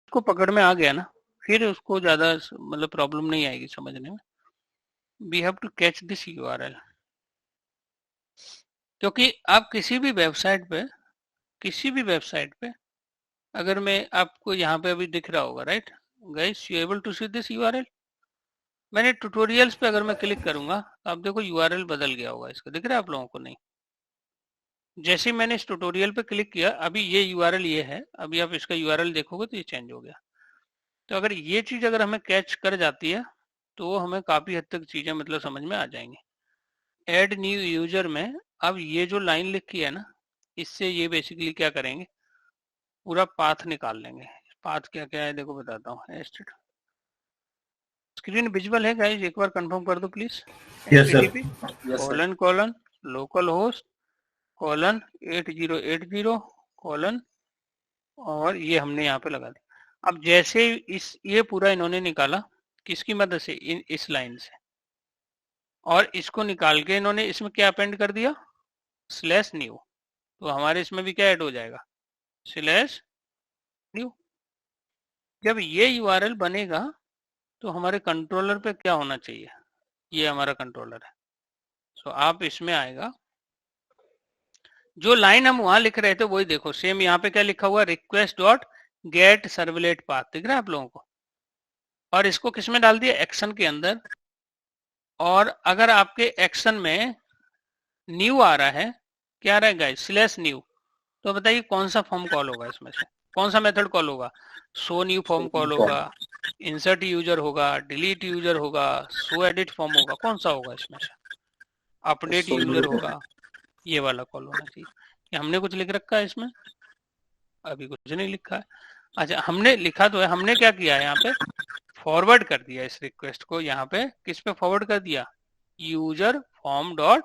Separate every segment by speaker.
Speaker 1: को पकड़ में आ गया ना, फिर उसको ज़्यादा मतलब प्रॉब्लम नहीं आएगी समझने में। We have to catch this URL, क्योंकि आप किसी भी वेबसाइट पे अगर मैं आपको यहाँ पे अभी दिख रहा होगा, right guys, you able to see this URL. मैंने ट्यूटोरियल्स पे अगर मैं क्लिक करूंगा तो आप देखो यूआरएल बदल गया होगा इसका, दिख रहा है आप लोगों को? नहीं, जैसे ही मैंने इस ट्यूटोरियल पे क्लिक किया अभी ये यूआरएल ये है, अभी आप इसका यूआरएल देखोगे तो ये चेंज हो गया। तो अगर ये चीज अगर हमें कैच कर जाती है तो हमें काफी हद तक चीजें मतलब समझ में आ जाएंगी। ऐड न्यू यूजर में अब ये जो लाइन लिखी है ना, इससे ये बेसिकली क्या करेंगे, पूरा पाथ निकाल लेंगे। पाथ क्या क्या है देखो बताता हूँ। स्क्रीन विजुअल है गाइस, एक बार कंफर्म कर दो please.
Speaker 2: Yes sir.
Speaker 1: http colon colon local host colon 8080 colon, और ये हमने यहाँ पे लगा दिया। अब जैसे इस ये पूरा इन्होंने निकाला किसकी मदद से, इस लाइन से, और इसको निकाल के इन्होंने इसमें क्या अपेंड कर दिया, स्लैश न्यू। तो हमारे इसमें भी क्या ऐड हो जाएगा, स्लैश न्यू। जब ये यूआरएल बनेगा तो हमारे कंट्रोलर पे क्या होना चाहिए, ये हमारा कंट्रोलर है। सो आप इसमें आएगा, जो लाइन हम वहां लिख रहे थे वही देखो, सेम यहाँ पे क्या लिखा हुआ, request dot gate servlet path, दिख रहा है आप लोगों को? और इसको किस में डाल दिया, एक्शन के अंदर। और अगर आपके एक्शन में न्यू आ रहा है, क्या आ रहा है गाइस, स्लैश न्यू, तो बताइए कौन सा फॉर्म कॉल होगा इसमें से, कौन सा मेथड कॉल होगा? शो न्यू फॉर्म कॉल होगा, इंसर्ट यूजर होगा, डिलीट यूजर होगा, शो एडिट फॉर्म होगा, कौन सा होगा इसमें से? अपडेट यूजर होगा, ये वाला कॉल होना चाहिए। क्या हमने कुछ लिख रखा है इसमें? अभी कुछ नहीं लिखा है। अच्छा, हमने लिखा तो है, हमने क्या किया है यहाँ पे, फॉरवर्ड कर दिया इस रिक्वेस्ट को, यहाँ पे किस पे फॉरवर्ड कर दिया, यूजर फॉर्म डॉट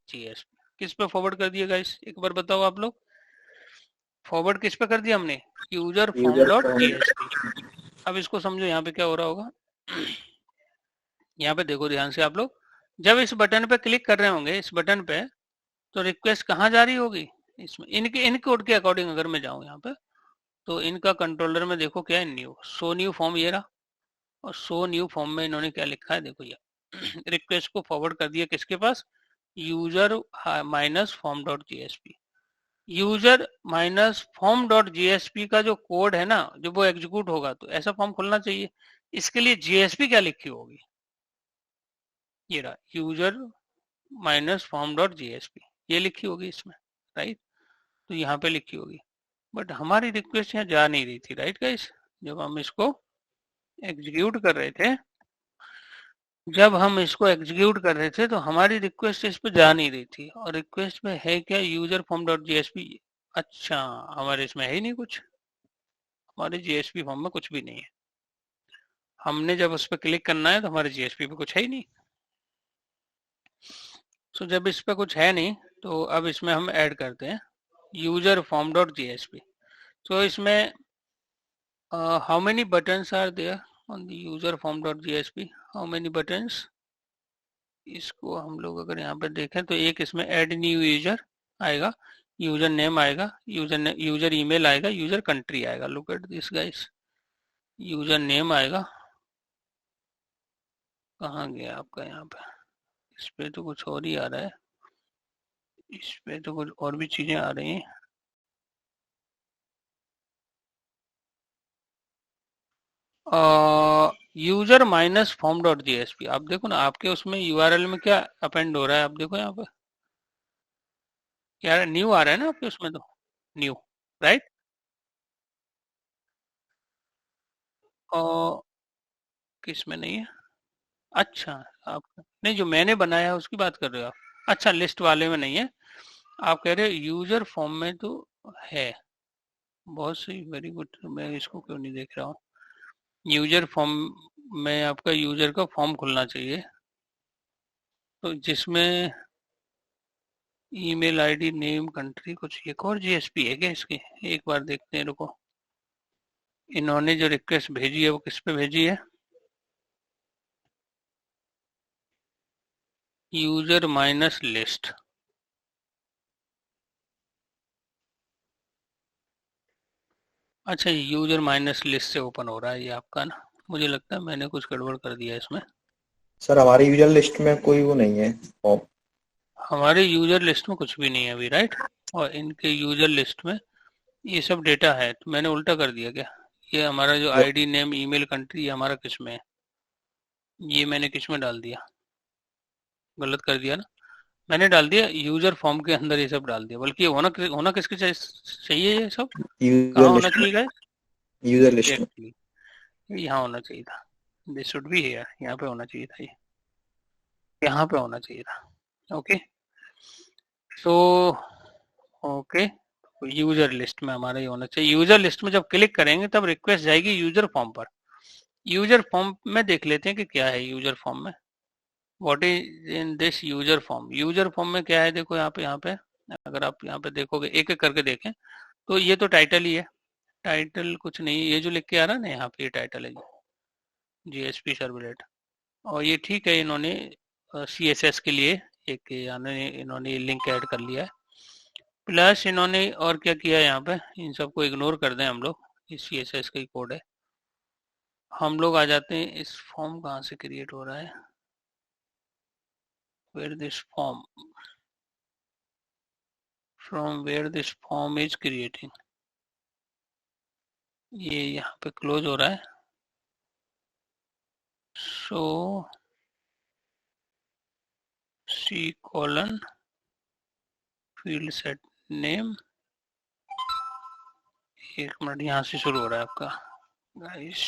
Speaker 1: जीएसपी। किस पे फॉरवर्ड कर दिया गाइस, एक बार बताओ आप लोग, फॉरवर्ड किस पे कर दिया हमने, यूजर फॉर्म डॉट जीएसपी। अब इसको समझो यहाँ पे क्या हो रहा होगा। यहाँ पे देखो ध्यान से आप लोग, जब इस बटन पे क्लिक कर रहे होंगे, इस बटन पे, तो रिक्वेस्ट कहाँ जा रही होगी, इसमें इन कोड के अकॉर्डिंग अगर मैं जाऊँ यहाँ पे, तो इनका कंट्रोलर में देखो क्या है, न्यू, सो न्यू फॉर्म ये रहा। और सो न्यू फॉर्म में इन्होंने क्या लिखा है देखो, ये रिक्वेस्ट को फॉरवर्ड कर दिया किसके पास, user minus form dot GSP. User minus form dot GSP का जो कोड है ना, जब वो एग्जीक्यूट होगा तो ऐसा फॉर्म खुलना चाहिए। इसके लिए जीएसपी क्या लिखी होगी, ये रहा, user minus form dot GSP, ये लिखी होगी इसमें, राइट? तो यहाँ पे लिखी होगी, बट हमारी रिक्वेस्ट यहाँ जा नहीं रही थी, राइट गाइस? जब हम इसको एग्जीक्यूट कर रहे थे, जब हम इसको एग्जीक्यूट कर रहे थे तो हमारी रिक्वेस्ट इस पे जा नहीं रही थी, और रिक्वेस्ट में है क्या, यूजर फॉर्म डॉट जीएसपी। अच्छा, हमारे इसमें है ही नहीं कुछ, हमारे जीएसपी फॉर्म में कुछ भी नहीं है। हमने जब उस पर क्लिक करना है तो हमारे जीएसपी पे कुछ है ही नहीं। सो जब इस पे कुछ है नहीं, तो अब इसमें हम ऐड करते हैं user form dot JSP. So इसमें how many buttons are there on the user form dot JSP, how many buttons. इसको हम लोग अगर यहाँ पर देखें तो एक इसमें ऐड न्यू यूजर आएगा, यूजर नेम आएगा, यूजर ईमेल आएगा, यूजर कंट्री आएगा। Look at this guys, user name आएगा, कहाँ गया आपका, यहाँ पे, इस पे तो कुछ और ही आ रहा है, इस पे तो कुछ और भी चीजें आ रही हैं। User minus form dot GSP, आप देखो ना आपके उसमें यूआरएल में क्या अपेंड हो रहा है, आप देखो यहाँ पे क्या न्यू आ रहा है ना आपके उसमें, तो न्यू, राइट? और किस में नहीं है, अच्छा, आप नहीं, जो मैंने बनाया है उसकी बात कर रहे हो आप? अच्छा, लिस्ट वाले में नहीं है, आप कह रहे हो यूजर फॉर्म में तो है। बहुत सही, वेरी गुड, मैं इसको क्यों नहीं देख रहा हूँ। यूजर फॉर्म में आपका यूजर का फॉर्म खुलना चाहिए, तो जिसमें ईमेल आईडी नेम कंट्री, कुछ एक और जीएसपी है क्या इसकी, एक बार देखते हैं, रुको। इन्होंने जो रिक्वेस्ट भेजी है वो किस पे भेजी है, यूजर माइनस लिस्ट। अच्छा, यूजर माइनस लिस्ट से ओपन हो रहा है ये आपका ना, मुझे लगता है मैंने कुछ गड़बड़ कर दिया इसमें।
Speaker 2: सर हमारी यूजर लिस्ट में कोई वो नहीं है फॉर्म।
Speaker 1: हमारे यूजर लिस्ट में कुछ भी नहीं है अभी, राइट। और इनके यूजर लिस्ट में ये सब डेटा है, तो मैंने उल्टा कर दिया क्या? ये हमारा जो आईडी नेम ईमेल कंट्री, ये हमारा किस में है? ये मैंने किस में डाल दिया? गलत कर दिया ना। मैंने डाल दिया यूजर फॉर्म के अंदर, ये सब डाल दिया। बल्कि ये होना किसके चाहिए ये सब?
Speaker 2: यूजर
Speaker 1: कहाँ होना
Speaker 2: लिस्ट में।
Speaker 1: चाहिए गाइस?
Speaker 2: यूजर लिस्ट में।
Speaker 1: एग्जैक्टली, ये यहाँ होना चाहिए था। दिस शुड बी हियर, यहाँ पे होना चाहिए था ये, यहाँ पे होना चाहिए था। Okay, so okay, user list में हमारा ये होना चाहिए। यूजर लिस्ट में जब क्लिक करेंगे तब रिक्वेस्ट जाएगी यूजर फॉर्म पर। यूजर फॉर्म में देख लेते हैं कि क्या है यूजर फॉर्म में। What is in this user form? User form में क्या है? देखो यहाँ पे अगर आप यहाँ पे देखोगे, एक एक करके देखें, तो ये तो टाइटल ही है। टाइटल कुछ नहीं है, ये जो लिख के आ रहा है ना यहाँ पे, ये टाइटल है जीएसपी सर्वलेट। और ये ठीक है, इन्होंने सीएसएस के लिए एक इन्होंने लिंक ऐड कर लिया है। प्लस इन्होंने और क्या किया है यहाँ पे, इन सबको इग्नोर कर दें हम लोग, ये सीएसएस का ही कोड है। हम लोग आ जाते हैं, इस फॉर्म कहाँ से क्रिएट हो रहा है? Where this form, from where this form is creating, ये यहाँ पे क्लोज हो रहा है। So C colon field set name, एक मिनट, यहाँ से शुरू हो रहा है आपका गाइस।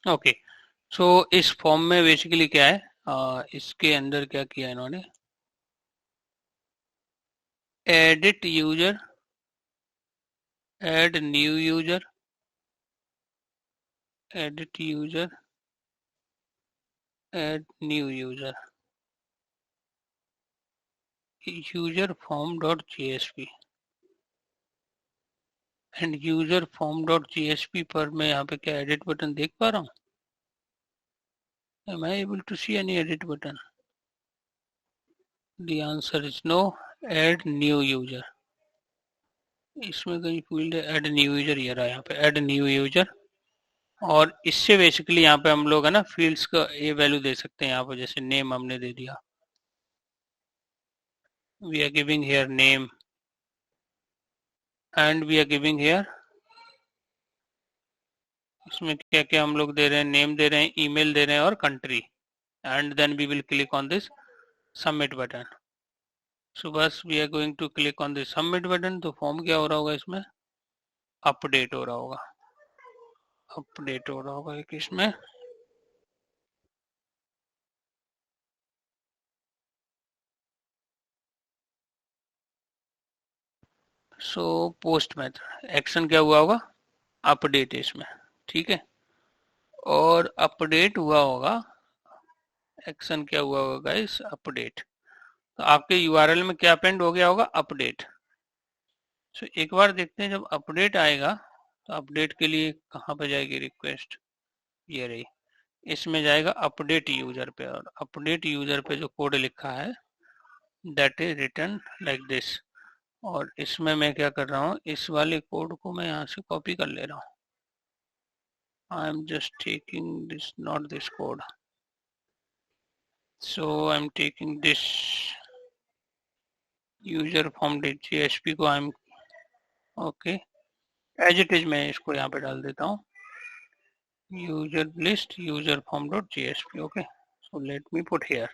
Speaker 1: ओके, सो इस फॉर्म में बेसिकली क्या है, इसके अंदर क्या किया इन्होंने, edit user, add new user, edit user, add new user, user form dot JSP and user form dot JSP पर मैं यहाँ पे क्या एडिट बटन देख पा रहा हूँ? Am I able to see any edit button? The answer is no. Add new user, इसमें कहीं फील्ड है ऐड न्यू यूजर, ये रहा यहाँ पे ऐड न्यू यूजर। और इससे बेसिकली यहाँ पे हम लोग है ना फील्ड्स का ये वैल्यू दे सकते हैं। यहाँ पे जैसे नेम हमने दे दिया, we are giving here name and we are giving here, इसमें क्या क्या हम लोग दे रहे हैं, नेम दे रहे हैं, ईमेल दे रहे हैं और country. And then we will click on this submit button. So बस we are going to click on this submit button. तो फॉर्म क्या हो रहा होगा इसमें? अपडेट हो रहा होगा, अपडेट हो रहा होगा एक इसमें। सो पोस्ट मेथड एक्शन क्या हुआ होगा? अपडेट इसमें, ठीक है। और अपडेट हुआ होगा, एक्शन क्या हुआ होगा गाइस? अपडेट। तो आपके यूआरएल में क्या अपेंड हो गया होगा? अपडेट। सो एक बार देखते हैं, जब अपडेट आएगा तो अपडेट के लिए कहाँ पे जाएगी रिक्वेस्ट? ये रही, इसमें जाएगा अपडेट यूजर पे। और अपडेट यूजर पे जो कोड लिखा है that is return like this. और इसमें मैं क्या कर रहा हूँ, इस वाले कोड को मैं यहाँ से कॉपी कर ले रहा हूँ। I am just taking this, not this code, so I am taking this user form .jsp को I am okay as it is, मैं इसको यहाँ पे डाल देता हूँ user list user form .jsp। Okay, so let me put here,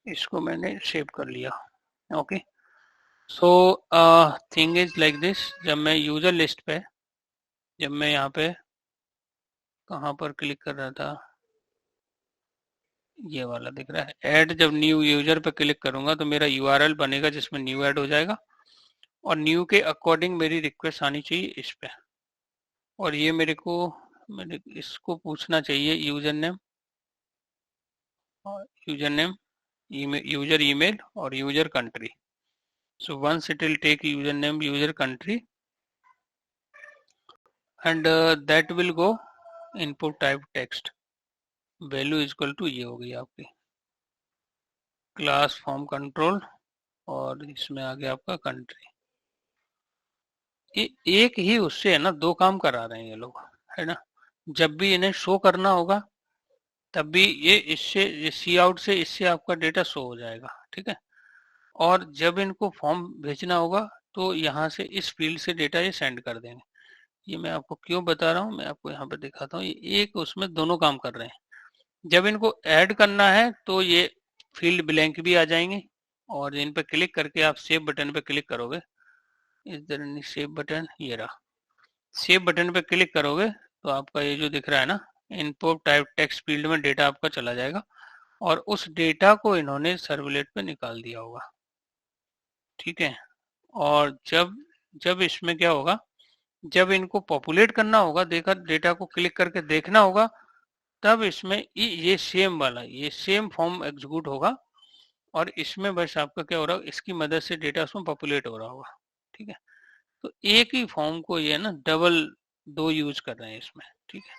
Speaker 1: इसको मैंने सेव कर लिया। Okay, so thing is like this, जब मैं यूजर लिस्ट पे, जब मैं यहाँ पे कहाँ पर क्लिक कर रहा था, ये वाला दिख रहा है ऐड, जब न्यू यूजर पे क्लिक करूंगा तो मेरा यूआरएल बनेगा जिसमें न्यू ऐड हो जाएगा। और न्यू के अकॉर्डिंग मेरी रिक्वेस्ट आनी चाहिए इस पे। और ये मेरे इसको पूछना चाहिए user name, user name, user email और user country. So once it will take username, user country, and that will go input type text, value is equal to ये हो गई आपकी। क्लास फॉर्म कंट्रोल और इसमें आ गया आपका कंट्री। ये एक ही उससे है ना, दो काम करा रहे हैं ये लोग, है ना। जब भी इन्हें शो करना होगा तब भी ये इससे, ये सी आउट से इससे आपका डेटा शो हो जाएगा, ठीक है। और जब इनको फॉर्म भेजना होगा तो यहाँ से इस फील्ड से डेटा ये सेंड कर देंगे। ये मैं आपको क्यों बता रहा हूँ, मैं आपको यहाँ पे दिखाता हूँ। ये एक उसमें दोनों काम कर रहे हैं। जब इनको ऐड करना है तो ये फील्ड ब्लैंक भी आ जाएंगे, और इन पे क्लिक करके आप सेव बटन पे क्लिक करोगे, इधर सेव बटन, ये रहा, सेव बटन पे क्लिक करोगे तो आपका ये जो दिख रहा है ना, इनपुट टाइप टेक्स्ट फील्ड में डेटा आपका चला जाएगा, और उस डेटा को इन्होंने सर्वलेट पे निकाल दिया होगा, ठीक है। और जब जब इसमें क्या होगा, जब इनको पॉपुलेट करना होगा, देखा डेटा को क्लिक करके देखना होगा, तब इसमें ये सेम वाला, ये सेम फॉर्म एग्जीक्यूट होगा, और इसमें बस आपका क्या हो रहा है, इसकी मदद से डेटा उसमें पॉपुलेट हो रहा होगा, ठीक है। तो एक ही फॉर्म को ये ना डबल दो यूज कर रहे हैं इसमें, ठीक है।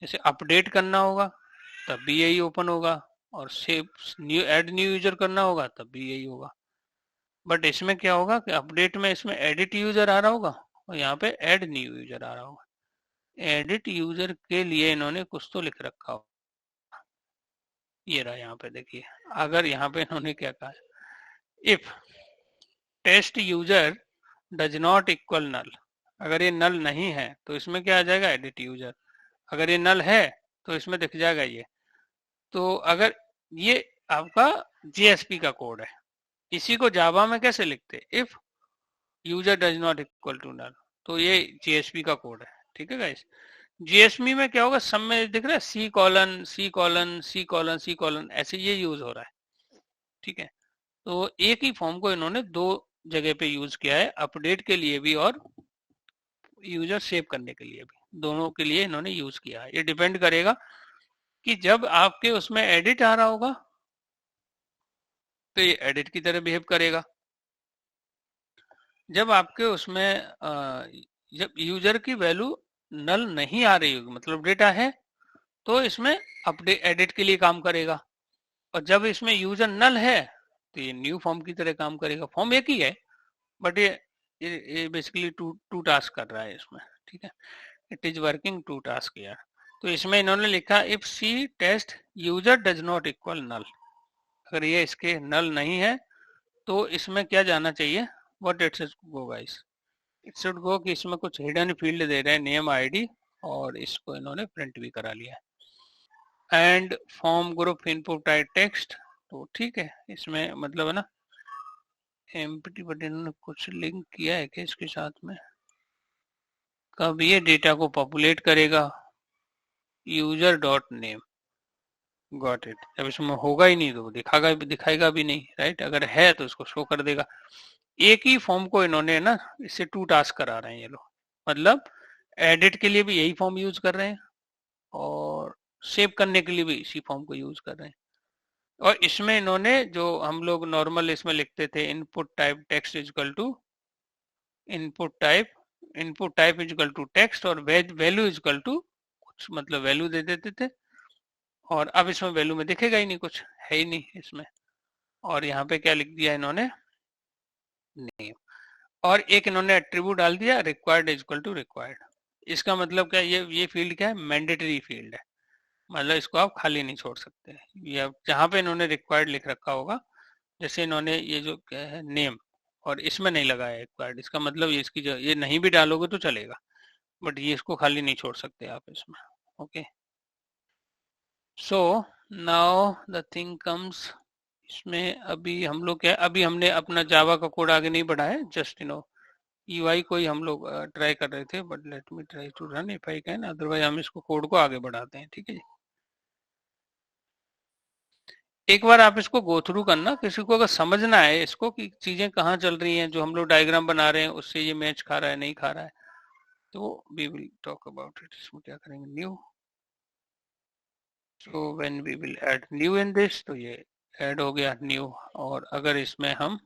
Speaker 1: जैसे अपडेट करना होगा तब भी यही ओपन होगा, और save new add new user करना होगा तब भी यही होगा। बट इसमें क्या होगा कि अपडेट में इसमें एडिट यूजर आ रहा होगा, और यहाँ पे ऐड न्यू यूजर आ रहा होगा। एडिट यूजर के लिए इन्होंने कुछ तो लिख रखा होगा, ये रहा यहाँ पे देखिए। अगर यहाँ पे इन्होंने क्या कहा, if test user does not equal null, अगर ये नल नहीं है तो इसमें क्या आ जाएगा, एडिट यूजर। अगर ये नल है तो इसमें दिख जाएगा ये। तो अगर ये आपका जेएसपी का कोड है, इसी को जावा में कैसे लिखते, if user does not equal to null, तो ये जेएसपी का कोड है, ठीक है गाइस। जीएसपी में क्या होगा, सब में दिख रहा है C colon C colon C colon C colon, ऐसे ये यूज हो रहा है, ठीक है। तो एक ही फॉर्म को इन्होंने दो जगह पे यूज किया है, अपडेट के लिए भी और यूजर सेव करने के लिए भी, दोनों के लिए इन्होंने यूज किया है। ये डिपेंड करेगा कि जब आपके उसमें एडिट आ रहा होगा तो ये एडिट की तरह बिहेव करेगा। जब आपके उसमें जब यूजर की वैल्यू नल नहीं आ रही होगी, मतलब डेटा है, तो इसमें अपडेट एडिट के लिए काम करेगा। और जब इसमें यूजर नल है तो ये न्यू फॉर्म की तरह काम करेगा। फॉर्म एक ही है, बट ये बेसिकली टू टास्क कर रहा है इसमें, ठीक है। It is working to task यार। तो इसमें इन्होंने लिखा if C test user does not equal null, अगर ये इसके नल नहीं है तो इसमें क्या जाना चाहिए, what it should go guys, it should go कि इसमें कुछ हिडन फील्ड दे रहे हैं, नेम आईडी, और इसको इन्होंने प्रिंट भी करा लिया है। And form group input type text, तो ठीक है, इसमें मतलब है ना एम्प्टी, बट इन्होंने कुछ लिंक किया है कि इसके साथ में, कब ये डेटा को पॉपुलेट करेगा, user dot name, got it. जब इसमें होगा ही नहीं तो दिखाएगा भी नहीं, राइट। अगर है तो इसको शो कर देगा। एक ही फॉर्म को इन्होंने ना इससे टू टास्क करा रहे हैं ये लोग, मतलब एडिट के लिए भी यही फॉर्म यूज कर रहे हैं, और सेव करने के लिए भी इसी फॉर्म को यूज कर रहे हैं। और इसमें इन्होंने जो हम लोग नॉर्मल इसमें लिखते थे, input type text equal to input type equal to text, और वैल्यू इजकल टू कुछ, मतलब वैल्यू दे देते थे। और अब इसमें वैल्यू में दिखेगा ही नहीं, कुछ है ही नहीं इसमें। और यहाँ पे क्या लिख दिया इन्होंने, नेम। और एक इन्होंने एट्रीब्यूट डाल दिया, रिक्वायर्ड इजकल टू रिक्वायर्ड। इसका मतलब क्या, ये फील्ड क्या है, मैंडेटरी फील्ड है, मतलब इसको आप खाली नहीं छोड़ सकते। ये जहाँ पे इन्होंने रिक्वायर्ड लिख रखा होगा, जैसे इन्होंने ये जो क्या है नेम, और इसमें नहीं लगाया रिक्वायर्ड, इसका मतलब ये इसकी जो ये नहीं भी डालोगे तो चलेगा, बट ये इसको खाली नहीं छोड़ सकते आप इसमें, okay. So now the thing comes, इसमें अभी हम लोग क्या, अभी हमने अपना जावा का कोड आगे नहीं बढ़ाया है, जस्ट यूआई को ही हम लोग ट्राई कर रहे थे, but let me try to run if I can, otherwise हम इसको कोड को आगे बढ़ाते हैं, ठीक है जी। एक बार आप इसको गो थ्रू करना, किसी को अगर समझना है इसको कि चीजें कहाँ चल रही हैं, जो हम लोग डायग्राम बना रहे हैं उससे ये मैच खा रहा है नहीं खा रहा है, तो we will talk about it. इसमें क्या करेंगे, new, so when we will add new in this, तो ये ऐड हो गया न्यू। और अगर इसमें हम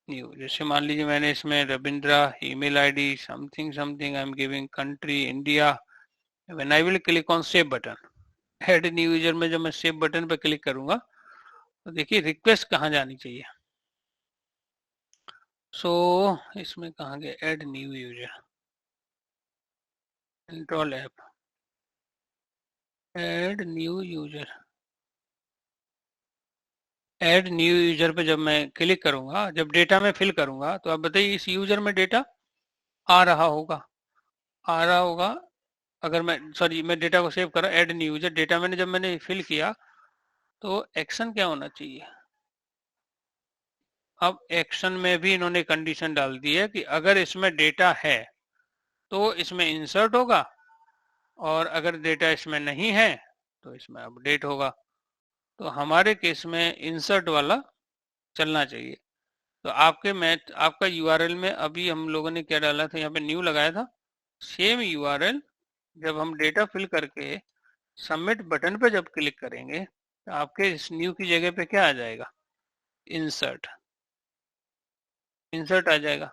Speaker 1: न्यू, जैसे मान लीजिए मैंने इसमें Ravindra email ID something something, I am giving country India, when I will click on save button, add new user में जब मैं सेव बटन पे क्लिक करूंगा तो देखिए रिक्वेस्ट कहाँ जानी चाहिए। सो इसमें कहाँ गया, add new user, control app, add new user, add new user पे जब मैं क्लिक करूंगा, जब डेटा में फिल करूंगा, तो आप बताइए इस यूजर में डेटा आ रहा होगा, आ रहा होगा। अगर मैं सॉरी मैं डेटा को सेव कर रहा हूँ, ऐड न्यू यूजर, डेटा मैंने जब मैंने फिल किया तो एक्शन क्या होना चाहिए। अब एक्शन में भी इन्होंने कंडीशन डाल दी है कि अगर इसमें डेटा है तो इसमें इंसर्ट होगा, और अगर डेटा इसमें नहीं है तो इसमें अपडेट होगा। तो हमारे केस में इंसर्ट वाला चलना चाहिए। तो आपके मैथ आपका यूआरएल में अभी हम लोगों ने क्या डाला था, यहाँ पे न्यू लगाया था, सेम यूआरएल जब हम डेटा फिल करके सबमिट बटन पे जब क्लिक करेंगे तो आपके इस न्यू की जगह पे क्या आ जाएगा, इंसर्ट, इंसर्ट आ जाएगा।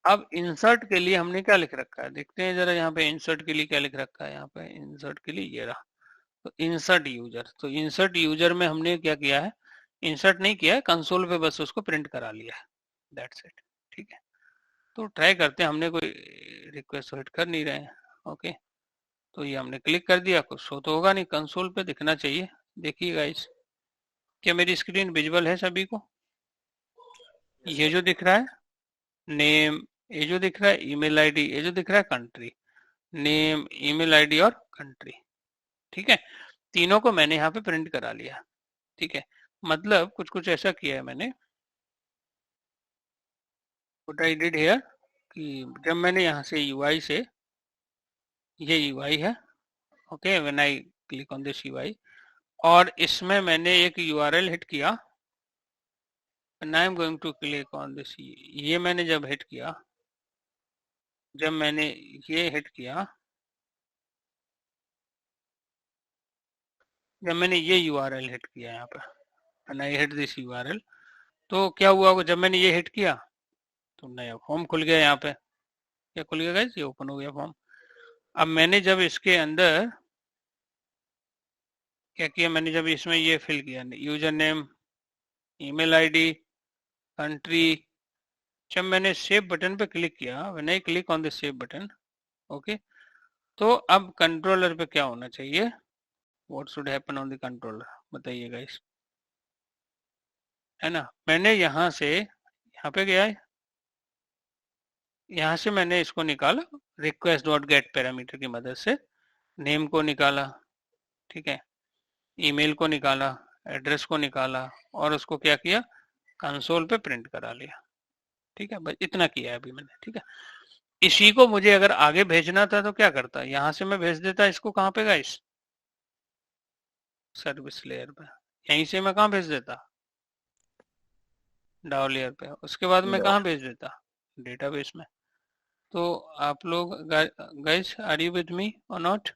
Speaker 1: अब इंसर्ट के लिए हमने क्या लिख रखा है, देखते हैं जरा यहाँ पे इंसर्ट के लिए क्या लिख रखा है। यहाँ पे इंसर्ट के लिए ये रहा, तो इंसर्ट यूजर, तो इंसर्ट यूजर में हमने क्या किया है, इंसर्ट नहीं किया है, कंसोल पे बस उसको प्रिंट करा लिया है, दैट्स इट। ठीक है, तो ट्राई करते हैं, हमने कोई रिक्वेस्ट हिट कर नहीं रहे हैं। ओके, तो ये हमने क्लिक कर दिया, कुछ शो तो होगा नहीं, कंसोल पे दिखना चाहिए। देखिए गाइस, क्या मेरी स्क्रीन विजुअल है सभी को, ये जो दिख रहा है नेम, ये जो दिख रहा है ईमेल आईडी, ये जो दिख रहा है कंट्री, नेम, ईमेल आईडी और कंट्री। ठीक है, तीनों को मैंने यहाँ पे प्रिंट करा लिया। ठीक है, मतलब कुछ कुछ ऐसा किया है मैंने, व्हाट आई डिड हियर, कि जब मैंने यहाँ से यूआई से, ये यूआई है, okay, when I click on this UI, और इसमें मैंने एक यूआरएल हिट किया, I am going to click on this, ये मैंने जब हिट किया, जब मैंने ये हिट किया, जब मैंने ये यूआरएल हिट किया यहाँ पे, and I hit this URL, तो क्या हुआ होगा, जब मैंने ये हिट किया तो नया फॉर्म खुल गया यहाँ पे, क्या खुल गया गाइस, ये ओपन हो गया फॉर्म। अब मैंने जब इसके अंदर क्या किया, मैंने जब इसमें ये फिल किया, user name, email ID, country, जब मैंने सेव बटन पे क्लिक किया, when I click on the save button, okay, तो अब कंट्रोलर पे क्या होना चाहिए, what should happen on the controller, बताइए गाइस, है ना। मैंने यहाँ से यहाँ पे गया, यहाँ से मैंने इसको निकाला, रिक्वेस्ट डॉट गेट पैरामीटर की मदद से नेम को निकाला, ठीक है, ईमेल को निकाला, एड्रेस को निकाला, और उसको क्या किया, कंसोल पे प्रिंट करा लिया। ठीक है, बस इतना किया है अभी मैंने। ठीक है, इसी को मुझे अगर आगे भेजना था तो क्या करता, यहाँ से मैं भेज देता इसको, कहाँ पे गाइस, सर्विस लेयर पे, यहीं से मैं कहाँ भेज देता, डाउ लेयर पे, उसके बाद मैं कहाँ भेज देता, डेटाबेस में। तो आप लोग guys, are you with me और नॉट,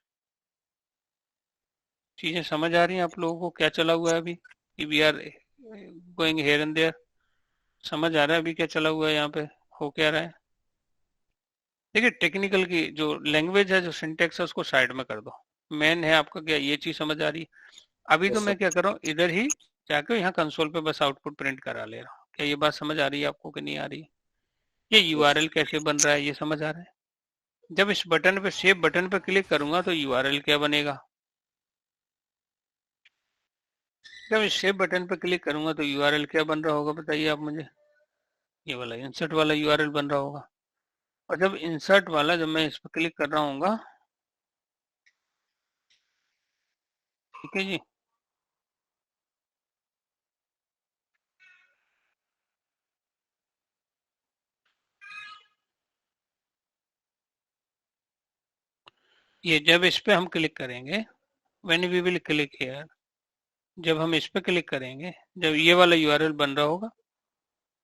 Speaker 1: चीजें समझ आ रही हैं आप लोगों को, क्या चला हुआ है अभी, we are going here and there, समझ आ रहा है अभी क्या चला हुआ है यहाँ पे, हो क्या रहा है। देखिए टेक्निकल की जो लैंग्वेज है, जो सिंटेक्स है, उसको साइड में कर दो, मेन है आपका क्या, ये चीज समझ आ रही है। अभी तो मैं क्या कर रहा हूँ, इधर ही जाके यहाँ कंसोल पे बस आउटपुट प्रिंट करा ले रहा हूँ। क्या ये बात समझ आ रही है आपको कि नहीं आ रही है, ये यूआरएल कैसे बन रहा है ये समझ आ रहा है। जब इस बटन पे, सेव बटन पे क्लिक करूंगा तो यूआरएल क्या बनेगा, जब इस सेव बटन पे क्लिक करूंगा तो यूआरएल क्या बन रहा होगा, बताइए आप मुझे, ये वाला इंसर्ट वाला यूआरएल बन रहा होगा। और जब इंसर्ट वाला, जब मैं इस पर क्लिक कर रहा हूँ, ठीक है जी, ये जब इस पे हम क्लिक करेंगे, when we will click here, जब हम इस पे क्लिक करेंगे, जब ये वाला यूआरएल बन रहा होगा,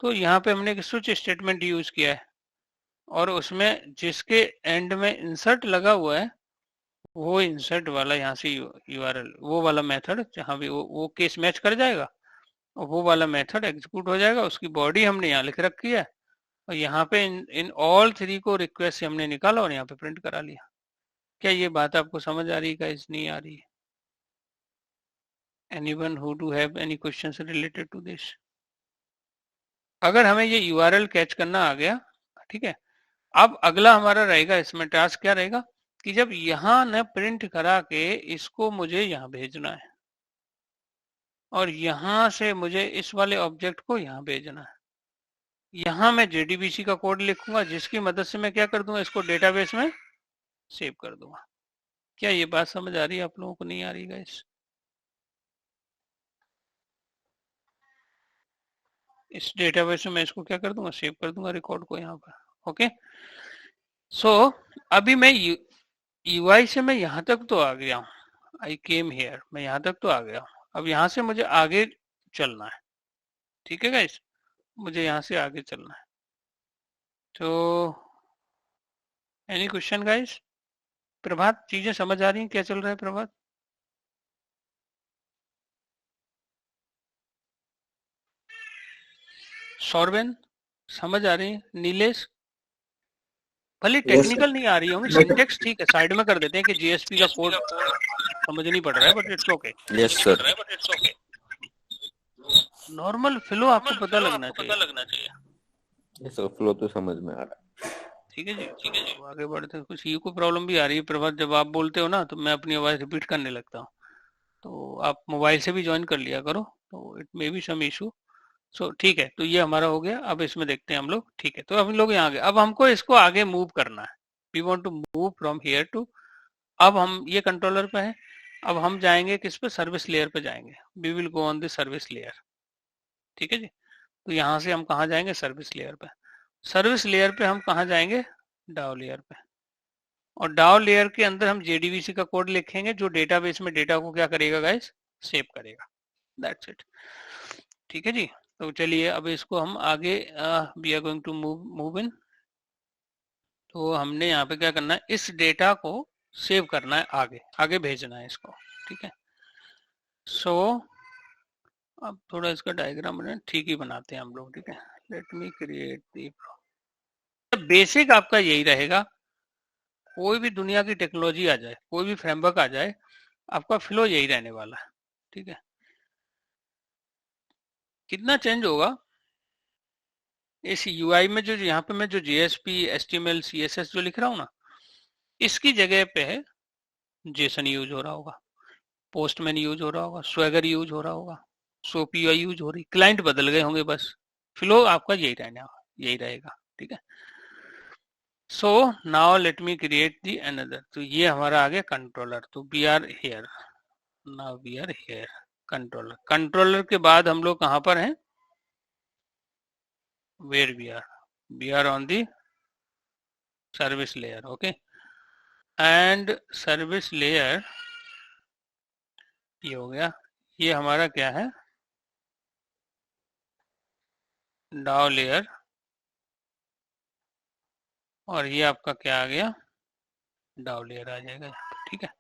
Speaker 1: तो यहाँ पे हमने एक स्विच स्टेटमेंट यूज किया है, और उसमें जिसके एंड में इंसर्ट लगा हुआ है, वो इंसर्ट वाला यहाँ से यूआरएल, वो वाला मेथड जहाँ भी वो केस मैच कर जाएगा, और वो वाला मेथड एग्जीक्यूट हो जाएगा। उसकी बॉडी हमने यहाँ लिख रखी है, और यहाँ पे इन ऑल थ्री को रिक्वेस्ट से हमने निकाला और यहाँ पे प्रिंट करा लिया। क्या ये बात आपको समझ आ रही है, इस नहीं आ रही है, Anyone who do have any questions related to this? अगर हमें ये URL कैच करना आ गया, ठीक है, अब अगला हमारा रहेगा इसमें टास्क क्या रहेगा कि जब यहाँ न प्रिंट करा के इसको मुझे यहाँ भेजना है और यहाँ से मुझे इस वाले ऑब्जेक्ट को यहाँ भेजना है। यहाँ मैं JDBC का कोड लिखूंगा जिसकी मदद से मैं क्या कर दूंगा, इसको डेटाबेस में सेव कर दूंगा। क्या ये बात समझ आ रही है आप लोगों को? नहीं आ रही गाइस? इस डेटाबेस में मैं इसको क्या कर दूंगा, सेव कर दूंगा रिकॉर्ड को यहाँ पर। ओके, सो अभी मैं UI से मैं यहाँ तक तो आ गया हूँ, आई केम हियर, मैं यहाँ तक तो आ गया हूँ। अब यहाँ से मुझे आगे चलना है, ठीक है गाइस, मुझे यहाँ से आगे चलना है। तो एनी क्वेश्चन गाइस? प्रभात, चीजें समझ आ रही हैं क्या चल रहा है प्रभात? सौरभन समझ आ रही है? नीलेश भले टेक्निकल नहीं आ रही होंगी, सिंटेक्स ठीक है, साइड में कर देते हैं कि JSP का कोड समझ नहीं पड़ रहा है, but it's okay.
Speaker 3: Yes sir.
Speaker 1: Normal flow आपको पता लगना चाहिए।
Speaker 3: यस सर, फ्लो तो समझ में आ रहा है।
Speaker 1: ठीक है जी, ठीक है जी, आगे बढ़ते हैं। कुछ ये को प्रॉब्लम भी आ रही है प्रभात, जब आप बोलते हो ना तो मैं अपनी आवाज रिपीट करने लगता हूँ, तो आप मोबाइल से भी ज्वाइन कर लिया करो, तो it may be some issue. So ठीक है, तो ये हमारा हो गया। अब इसमें देखते हैं हम लोग, ठीक है, तो हम लोग यहाँ गए। अब हमको इसको आगे मूव करना है, we want to move from here to, अब हम ये कंट्रोलर पे है, अब हम जाएंगे किस पे, सर्विस लेयर पे जाएंगे। We will go on the service layer, ठीक है जी। तो यहाँ से हम कहाँ जाएंगे, सर्विस लेयर पे। सर्विस लेयर पे हम कहाँ जाएंगे, डाउ लेयर पे, और डाउ लेयर के अंदर हम JDBC का कोड लिखेंगे जो डेटाबेस में डेटा को क्या करेगा गाइस, सेव करेगा। दैट्स इट, ठीक है जी। तो चलिए अब इसको हम आगे we are going to move in. तो हमने यहाँ पे क्या करना है, इस डेटा को सेव करना है, आगे आगे भेजना है इसको, ठीक है। सो अब थोड़ा इसका डायग्राम बना ठीक ही बनाते हैं हम लोग, ठीक है। लेट मी क्रिएट दी, बेसिक आपका यही रहेगा। कोई भी दुनिया की टेक्नोलॉजी आ जाए, कोई भी फ्रेमवर्क आ जाए, आपका फ्लो यही रहने वाला है, ठीक है। कितना चेंज होगा इस UI में, जो यहाँ पे मैं जो JSP HTML CSS जो लिख रहा हूँ ना, इसकी जगह पे है जेसन यूज हो रहा होगा, पोस्टमैन यूज हो रहा होगा, स्वैगर यूज हो रहा होगा, SOAP UI यूज हो रही, क्लाइंट बदल गए होंगे, बस फ्लो आपका यही रहेगा, ठीक है। So now let me create the another. तो ये हमारा आ गया कंट्रोलर, तो we are here, now we are here controller. Controller के बाद हम लोग कहाँ पर हैं, where we are on the service layer, okay, and service layer ये हो गया। ये हमारा क्या है, डाउ लेयर, और ये आपका क्या आ गया, डाउ लेयर आ जाएगा, ठीक है।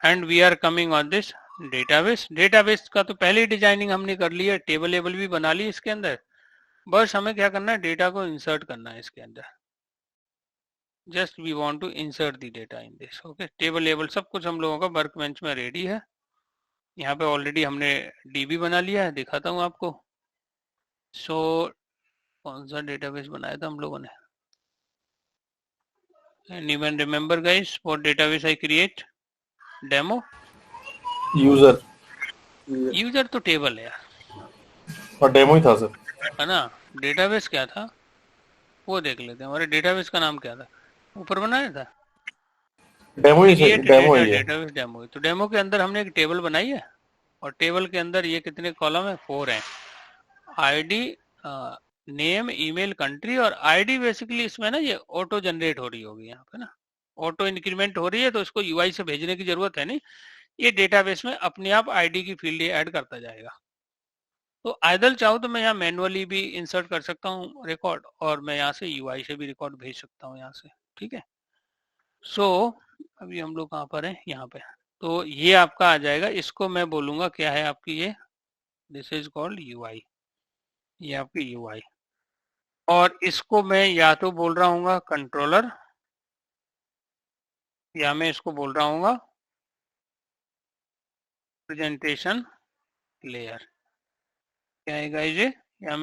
Speaker 1: And we are coming on this database. Database का तो पहले ही डिजाइनिंग हमने कर ली है, टेबल लेबल भी बना ली इसके अंदर, बस हमें क्या करना है, डेटा को इंसर्ट करना है इसके अंदर। Just we want to insert the data in this, okay. Table label सब कुछ हम लोगों का वर्कबेंच में रेडी है। यहाँ पे ऑलरेडी हमने DB बना लिया है, दिखाता हूँ आपको। सो कौन सा डेटाबेस बनाया था हम लोगों ने, anyone remember guys what database I create? Demo? User तो टेबल है यार,
Speaker 4: और डेमो ही था सर,
Speaker 1: है ना। डेटाबेस क्या था वो देख लेते हैं। हमारे डेटाबेस का नाम क्या था, ऊपर बनाया था,
Speaker 4: डेमो ही
Speaker 1: क्रिएट
Speaker 4: डेमो ही है।
Speaker 1: Database demo. तो डेमो के अंदर हमने एक टेबल बनाई है, और टेबल के अंदर ये कितने कॉलम है, 4 हैं। ID, नेम, ईमेल, कंट्री, और ID बेसिकली इसमें ना ये ऑटो जनरेट हो रही होगी, यहाँ पे ना ऑटो इंक्रीमेंट हो रही है, तो इसको UI से भेजने की जरूरत है नहीं, ये डेटाबेस में अपने आप ID की फील्ड ऐड करता जाएगा। तो आइदल चाहो तो मैं यहाँ मैनुअली भी इंसर्ट कर सकता हूँ रिकॉर्ड, और मैं यहाँ से UI से भी रिकॉर्ड भेज सकता हूँ यहाँ से, ठीक है। सो अभी हम लोग कहाँ पर हैं, यहाँ पे। तो ये आपका आ जाएगा, इसको मैं बोलूंगा क्या है आपकी ये, दिस इज कॉल्ड UI, ये आपकी UI। और इसको मैं या तो बोल रहा हूँ कंट्रोलर, या मैं इसको बोल रहा हूँ प्रेजेंटेशन लेयर क्या है गाइस ये, या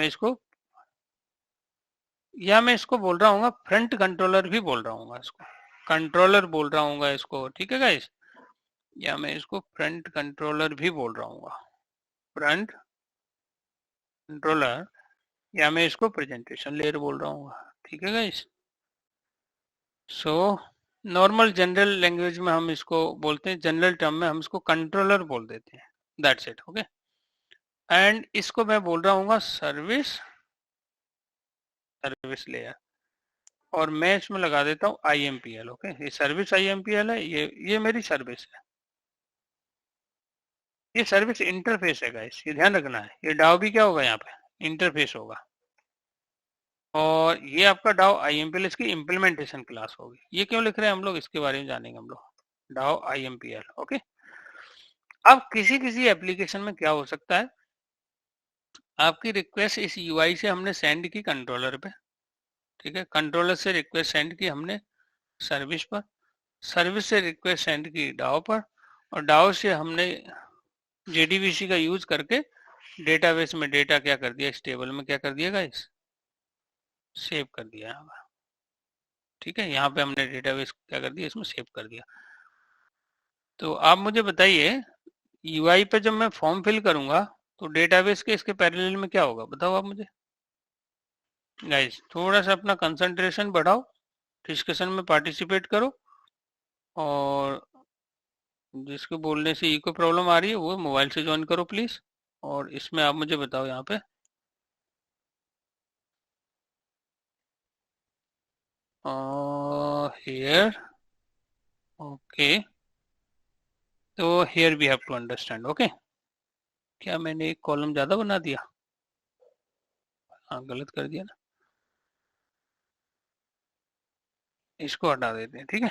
Speaker 1: मैं इसको बोल रहा हूँ फ्रंट कंट्रोलर भी बोल रहा हूँ, इसको कंट्रोलर बोल रहा हूँ इसको, ठीक है गाइस, या मैं इसको फ्रंट कंट्रोलर भी बोल रहा हूँ, फ्रंट कंट्रोलर, या मैं इसको प्रेजेंटेशन लेयर बोल रहा हूँ, ठीक है guys. So normal general language में हम इसको बोलते हैं, जनरल टर्म में हम इसको कंट्रोलर बोल देते हैं, दैट्स इट, ओके। एंड इसको मैं बोल रहा हूँ सर्विस लेयर, और मैं इसमें लगा देता हूँ IMPL, ओके। ये सर्विस IMPL है, ये मेरी सर्विस है, ये सर्विस इंटरफेस है गाइस, ये ध्यान रखना है। ये डाउ भी क्या होगा, यहाँ पे इंटरफेस होगा, और ये आपका डाउ IMPL इसकी इम्प्लीमेंटेशन क्लास होगी। ये क्यों लिख रहे हैं हम लोग, इसके बारे में जानेंगे हम लोग, डाउ IMPL, ओके। अब किसी एप्लीकेशन में क्या हो सकता है, आपकी रिक्वेस्ट इस UI से हमने सेंड की कंट्रोलर पे, ठीक है, कंट्रोलर से रिक्वेस्ट सेंड की हमने सर्विस पर, सर्विस से रिक्वेस्ट सेंड की डाउ पर, और डाउ से हमने JDBC का यूज करके डेटाबेस में डेटा क्या कर दिया, इस टेबल में क्या कर दिया गाइस, सेव कर दिया यहाँ पर, ठीक है। यहाँ पे हमने डेटाबेस क्या कर दिया, इसमें सेव कर दिया। तो आप मुझे बताइए UI पे जब मैं फॉर्म फिल करूंगा तो डेटाबेस के इसके पैरेलल में क्या होगा, बताओ आप मुझे गाइस। थोड़ा सा अपना कंसंट्रेशन बढ़ाओ, डिस्कशन में पार्टिसिपेट करो, और जिसको बोलने से इको प्रॉब्लम आ रही है वो मोबाइल से ज्वाइन करो प्लीज। और इसमें आप मुझे बताओ यहाँ पे here, ओके, तो here we have to understand, okay. क्या मैंने एक कॉलम ज्यादा बना दिया, हाँ गलत कर दिया ना, इसको हटा देते हैं, ठीक है।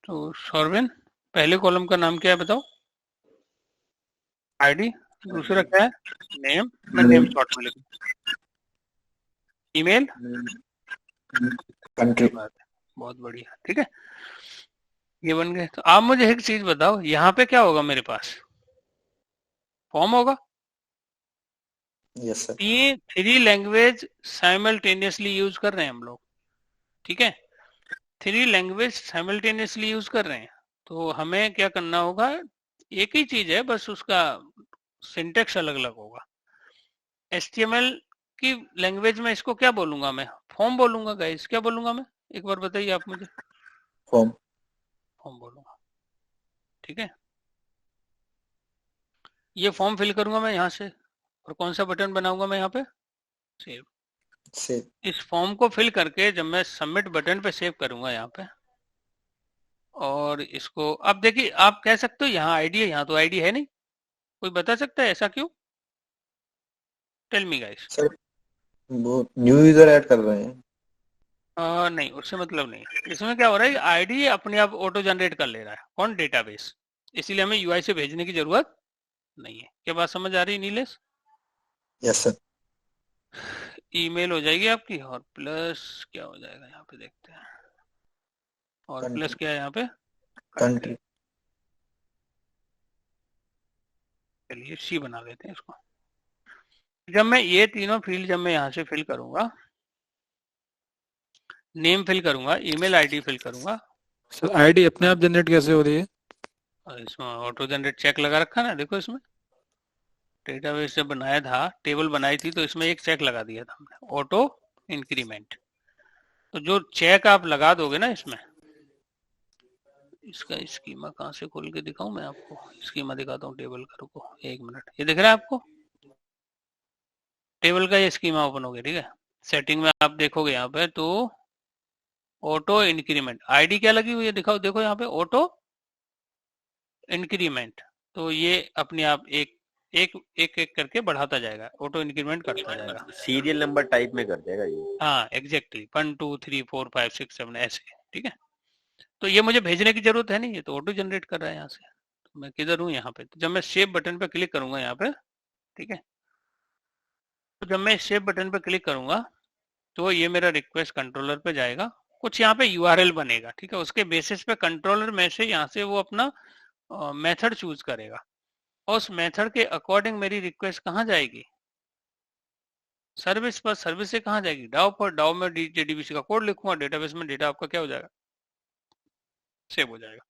Speaker 1: तो सौरविन, पहले कॉलम का नाम क्या है बताओ, ID, दूसरा क्या है, नेम, मैं नेम शॉर्ट में लिखूं, ईमेल,
Speaker 2: कंट्री।
Speaker 1: बहुत बढ़िया, ठीक है, ये बन गए। तो आप मुझे एक चीज बताओ, यहाँ पे क्या होगा, मेरे पास फॉर्म होगा,
Speaker 2: यस सर।
Speaker 1: ये 3 लैंग्वेज साइमल्टेनियसली यूज कर रहे हैं हम लोग, ठीक है, 3 लैंग्वेज साइमल्टेनियसली यूज कर रहे हैं। तो हमें क्या करना होगा, एक ही चीज है, बस उसका सिंटेक्स अलग अलग होगा। HTML की लैंग्वेज में इसको क्या बोलूंगा मैं, फॉर्म बोलूंगा गाइस, क्या बोलूंगा मैं, एक बार बताइए आप मुझे,
Speaker 2: फॉर्म।
Speaker 1: फॉर्म बोलूंगा, ठीक है। ये फॉर्म फिल करूंगा मैं यहाँ से, और कौन सा बटन बनाऊंगा मैं यहाँ पे, सेव।
Speaker 2: से
Speaker 1: इस फॉर्म को फिल करके जब मैं सबमिट बटन पे सेव करूंगा यहाँ पे, और इसको अब देखिए, आप कह सकते हो यहाँ आईडी है, यहाँ तो आईडी है नहीं, कोई बता सकता है ऐसा क्यों, टेल मी गाइस।
Speaker 2: सर वो न्यू यूजर ऐड कर रहे हैं।
Speaker 1: नहीं, उससे मतलब नहीं, इसमें क्या हो रहा है, आईडी अपने आप ऑटो जनरेट कर ले रहा है, कौन, डेटाबेस, इसीलिए हमें यूआई से भेजने की जरूरत नहीं है। क्या बात समझ आ रही है नीलेश?
Speaker 2: Yes sir.
Speaker 1: ईमेल हो जाएगी आपकी, और प्लस क्या हो जाएगा यहाँ पे देखते हैं, और प्लस क्या है यहाँ पे,
Speaker 2: कंट्री।
Speaker 1: चलिए सी बना देते हैं इसको। जब मैं ये तीनों फील्ड जब मैं यहाँ से फिल करूंगा, नेम फिल करूंगा, ईमेल आईडी फिल करूंगा,
Speaker 5: सर आईडी अपने आप जनरेट कैसे हो रही है?
Speaker 1: और इसमें ऑटो जनरेट चेक लगा रखा ना, देखो इसमें डेटाबेस जब बनाया था, टेबल बनाई थी, तो इसमें एक चेक लगा दिया था हमने, ऑटो इंक्रीमेंट। तो जो चेक आप लगा दोगे ना इसमें, इसका स्कीमा कहाँ से खोल के दिखाऊं मैं आपको, स्कीमा दिखाता हूँ टेबल का, रुको एक मिनट, ये दिख रहा है आपको, टेबल का ये स्कीमा ओपन हो गया, ठीक है। सेटिंग में आप देखोगे यहाँ पे, तो ऑटो इंक्रीमेंट, आईडी क्या लगी हुई है दिखाओ, देखो यहाँ पे ऑटो इंक्रीमेंट, तो ये अपने आप एक एक एक एक करके बढ़ाता जाएगा, ऑटो इंक्रीमेंट करता जाएगा,
Speaker 3: सीरियल नंबर टाइप में कर देगा ये।
Speaker 1: हाँ एग्जैक्टली, 1 2 3 4 5 6 7 ऐसे, ठीक है। तो ये मुझे भेजने की जरूरत है नहीं, ये तो ऑटो जनरेट कर रहा है यहाँ से। तो मैं किधर हूँ यहाँ पे, तो जब मैं सेव बटन पे क्लिक करूंगा यहाँ पे, ठीक है, तो जब मैं सेव बटन पे क्लिक करूंगा तो ये मेरा रिक्वेस्ट कंट्रोलर पे जाएगा, कुछ यहाँ पे यूआरएल बनेगा, ठीक है, उसके बेसिस पे कंट्रोलर में से यहाँ से वो अपना मेथड चूज करेगा और उस मेथड के अकॉर्डिंग मेरी रिक्वेस्ट कहाँ जाएगी, सर्विस पर, सर्विस से कहाँ जाएगी, डाउ पर, डाउ में जेडीबीसी का कोड लिखूंगा, डेटाबेस में डेटा आपका क्या हो जाएगा, सेव हो जाएगा।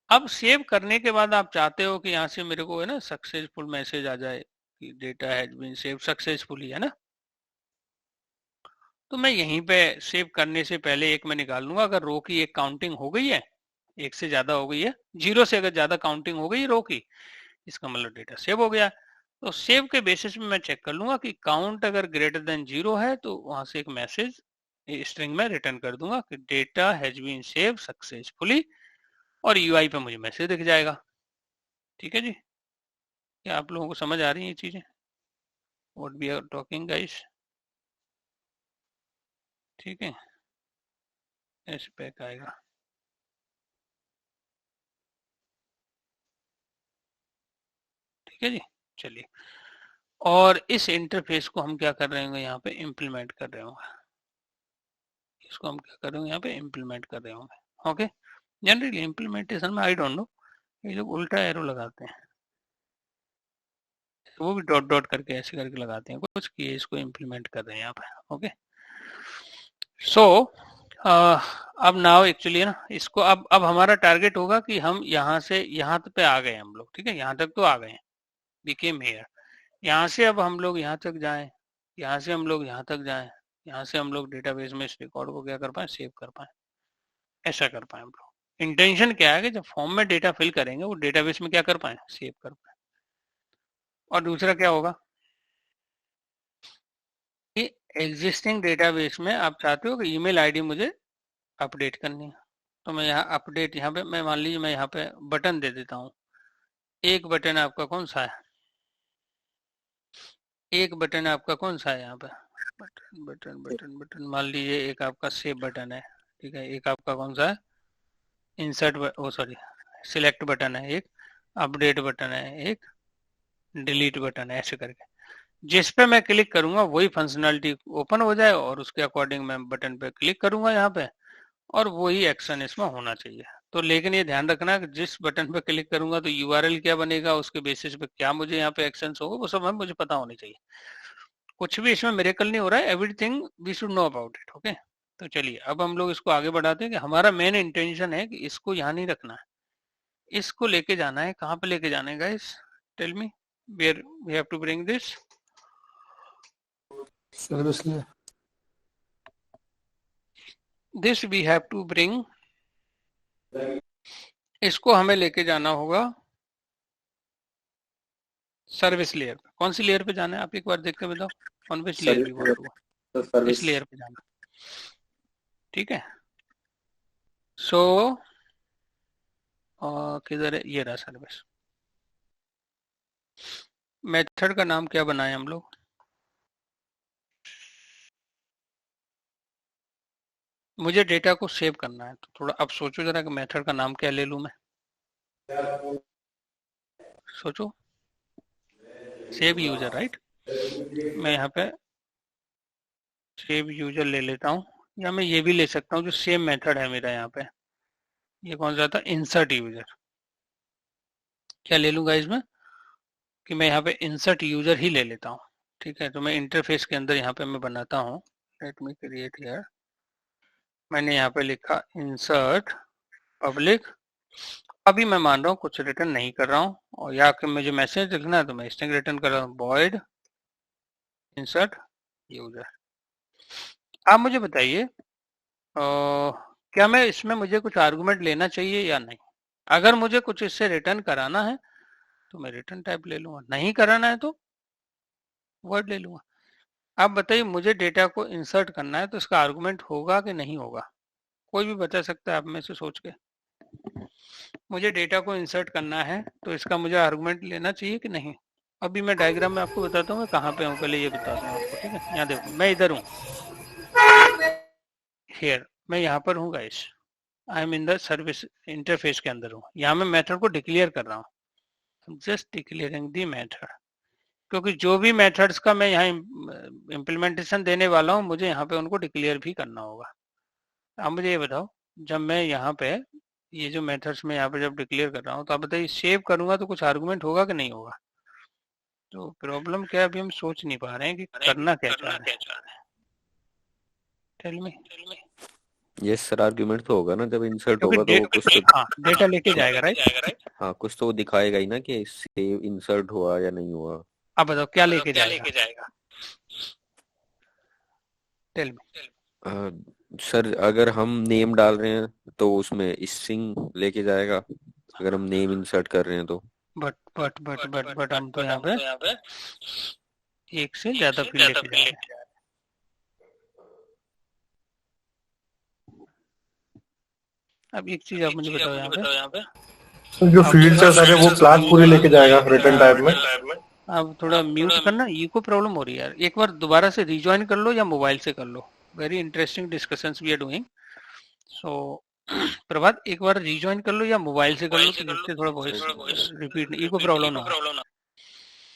Speaker 1: अब सेव करने के बाद आप चाहते हो कि यहाँ से मेरे को है ना सक्सेसफुल मैसेज आ जाए कि data has been save successfully, है ना। तो मैं यहीं पे सेव करने से पहले एक मैं निकाल लूंगा, अगर रो की एक काउंटिंग हो गई है, एक से ज्यादा हो गई है, 0 से अगर ज्यादा काउंटिंग हो गई रो की, इसका मतलब डेटा सेव हो गया। तो सेव के बेसिस में मैं चेक कर लूंगा कि काउंट अगर ग्रेटर देन 0 है तो वहां से एक मैसेज स्ट्रिंग में रिटर्न कर दूंगा कि data has been save successfully, और यूआई पे मुझे मैसेज दिख जाएगा। ठीक है जी, क्या आप लोगों को समझ आ रही है ये चीजें, what we are talking guys? ठीक है, ऐसे पैक आएगा। ठीक है जी, चलिए, और इस इंटरफेस को हम क्या कर रहे होंगे, यहाँ पे इम्प्लीमेंट कर रहे होंगे, इसको हम क्या कर रहे होंगे, यहाँ पे इम्प्लीमेंट कर रहे होंगे। ओके, जनरली इम्प्लीमेंटेशन में आई डोंट नो, ये लोग उल्टा एरो लगाते हैं, वो भी डॉट डॉट करके ऐसे करके लगाते हैं कुछ, कि इसको इम्प्लीमेंट कर रहे हैं यहाँ पे। ओके, सो अब नाउ एक्चुअली ना इसको अब हमारा टारगेट होगा कि हम यहाँ से यहाँ पे आ गए हम लोग, ठीक है, यहाँ तक तो आ गए हैं, बिकेम हियर, यहाँ से अब हम लोग यहाँ तक जाएं, यहाँ से हम लोग यहाँ तक जाएं, यहाँ से हम लोग डेटाबेस में इस रिकॉर्ड को क्या कर पाए, सेव कर पाए, ऐसा कर पाए हम लोग। इंटेंशन क्या है कि जब फॉर्म में डेटा फिल करेंगे वो डेटाबेस में क्या कर पाए, सेव कर पाए। और दूसरा क्या होगा कि एग्जिस्टिंग डेटाबेस में आप चाहते हो कि ईमेल आईडी मुझे अपडेट करनी है, तो मैं यहाँ अपडेट, यहाँ पे मैं मान लीजिए मैं यहाँ पे बटन दे देता हूँ, एक बटन आपका कौन सा है, एक बटन आपका कौन सा है यहाँ पे, बटन बटन बटन बटन मान लीजिए एक आपका सेव बटन है, ठीक है, एक आपका कौन सा है, इंसर्ट, ओ सॉरी सिलेक्ट बटन है, एक अपडेट बटन है, एक डिलीट बटन है, ऐसे करके जिस पे मैं क्लिक करूंगा वही फंक्शनलिटी ओपन हो जाए और उसके अकॉर्डिंग मैं बटन पे क्लिक करूंगा यहाँ पे और वही एक्शन इसमें होना चाहिए। तो लेकिन ये ध्यान रखना कि जिस बटन पे क्लिक करूंगा तो यूआरएल क्या बनेगा, उसके बेसिस पे क्या मुझे यहाँ पे एक्शन होगा, वो सब मुझे पता होनी चाहिए। कुछ भी इसमें मिरेकल नहीं हो रहा है, everything we should know about it. Okay, तो चलिए अब हम लोग इसको आगे बढ़ाते हैं कि हमारा मेन इंटेंशन है कि इसको यहाँ नहीं रखना है, इसको लेके जाना है, कहाँ पे लेके जाना है guys, tell me where we have to bring this,
Speaker 5: service layer,
Speaker 1: this we have to bring, इसको हमें लेके जाना होगा सर्विस लेयर पे। कौन सी लेयर पे जाना है आप एक बार देख के बताओ, on which layer we want to, इस लेयर पे जाना, ठीक है। सो किधर है, ये रहा सर्विस। मेथड का नाम क्या बनाए हम लोग, मुझे डेटा को सेव करना है, तो थोड़ा अब सोचो जरा कि मेथड का नाम क्या ले लूं मैं, सोचो, सेव यूजर, राइट, मैं यहाँ पे सेव यूजर ले लेता हूँ, या मैं ये भी ले सकता हूँ जो सेम मेथड है मेरा यहाँ पे, ये कौन सा था, इंसर्ट यूजर। क्या ले लूंगा इसमें कि मैं यहाँ पे इंसर्ट यूजर ही ले लेता हूँ, ठीक है। तो मैं इंटरफेस के अंदर यहाँ पे मैं बनाता हूँ, लेट मी क्रिएट हियर, मैंने यहाँ पे लिखा इंसर्ट पब्लिक, अभी मैं मान रहा हूँ कुछ रिटर्न नहीं कर रहा हूँ, और या कि मुझे मैसेज लिखना है तो मैं स्ट्रिंग रिटर्न कर रहा हूँ, वॉइड इंसर्ट यूजर। आप मुझे बताइए क्या मैं इसमें मुझे कुछ आर्गुमेंट लेना चाहिए या नहीं, अगर मुझे कुछ इससे रिटर्न कराना है तो मैं रिटर्न टाइप ले लूंगा, नहीं कराना है तो वर्ड ले लूंगा। आप बताइए मुझे डेटा को इंसर्ट करना है तो इसका आर्गुमेंट होगा कि नहीं होगा, कोई भी बता सकता है आप में से सोच के, मुझे डेटा को इंसर्ट करना है तो इसका मुझे आर्गुमेंट लेना चाहिए कि नहीं। अभी मैं डायग्राम में आपको बताता हूँ मैं कहाँ पे हूँ, पहले ये बताता हूँ आपको, ठीक है। यहाँ देखो मैं इधर हूँ, हियर मैं यहाँ पर हूँ guys, I am in the service interface के अंदर हूँ, यहाँ मैं मेथड को डिक्लेयर कर रहा हूँ, जस्ट डिक्लेयरिंग द मेथड। क्योंकि जो भी मेथड्स का मैं यहाँ इम्प्लीमेंटेशन देने वाला हूँ मुझे यहाँ पे उनको डिक्लेयर भी करना होगा। अब मुझे ये बताओ, जब मैं यहाँ पे ये जो मेथड्स में यहाँ पे जब डिक्लेयर कर रहा हूँ तो आप बताइए सेव करूंगा तो कुछ आर्गुमेंट होगा कि नहीं होगा? तो प्रॉब्लम क्या है, अभी हम सोच नहीं पा रहे हैं कि करना क्या चाह रहे हैं। Tell me.
Speaker 3: Yes sir, argument तो होगा ना, जब इंसर्ट
Speaker 1: क्योंकि
Speaker 3: होगा तो वो कुछ तो
Speaker 1: हाँ डेटा लेके जाएगा, राइट?
Speaker 3: हाँ कुछ तो वो दिखाएगा ही ना कि सेव इंसर्ट हुआ या नहीं हुआ।
Speaker 1: अब बताओ क्या लेके जाएगा? Tell me.
Speaker 3: सर अगर हम नेम डाल रहे हैं तो उसमें स्ट्रिंग लेके जाएगा, अगर हम नेम इंसर्ट कर रहे हैं तो।
Speaker 1: बट हम तो यहाँ पे एक से ज्यादा फील्ड लेके जा रहे हैं। अब एक चीज आप मुझे बताओ यहाँ पे,
Speaker 4: जो फील्ड्स है सारे वो क्लास पूरी लेके जाएगा रिटर्न टाइप में।
Speaker 1: अब थोड़ा म्यूट करना, इको प्रॉब्लम हो रही है यार। एक बार दोबारा से रिज्वाइन कर लो या मोबाइल से कर लो। Very interesting discussions we are doing. So Prabhat एक बार रिज्वाइन कर लो या मोबाइल से कर लो तो जिससे थोड़ा वॉइस रिपीट नहीं, इको प्रॉब्लम ना हो।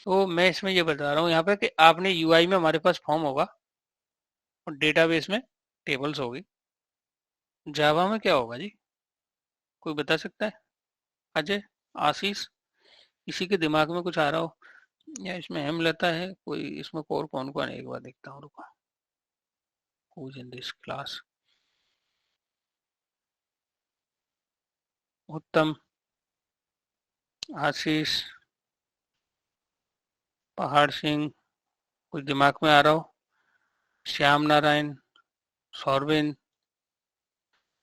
Speaker 1: तो मैं इसमें ये बता रहा हूँ यहाँ पे कि आपने यूआई में हमारे पास फॉर्म होगा और डेटाबेस में टेबल्स होगी। जावा में क्या होगा जी, कोई बता सकता है? अजय, आशीष, किसी के दिमाग में कुछ आ रहा हो? या इसमें हेम लेता है कोई, इसमें और कौन कौन है एक बार देखता हूँ, रुको। Who's in this class? उत्तम, आशीष, पहाड़ सिंह, कुछ दिमाग में आ रहा हो? श्याम नारायण, सौरविन,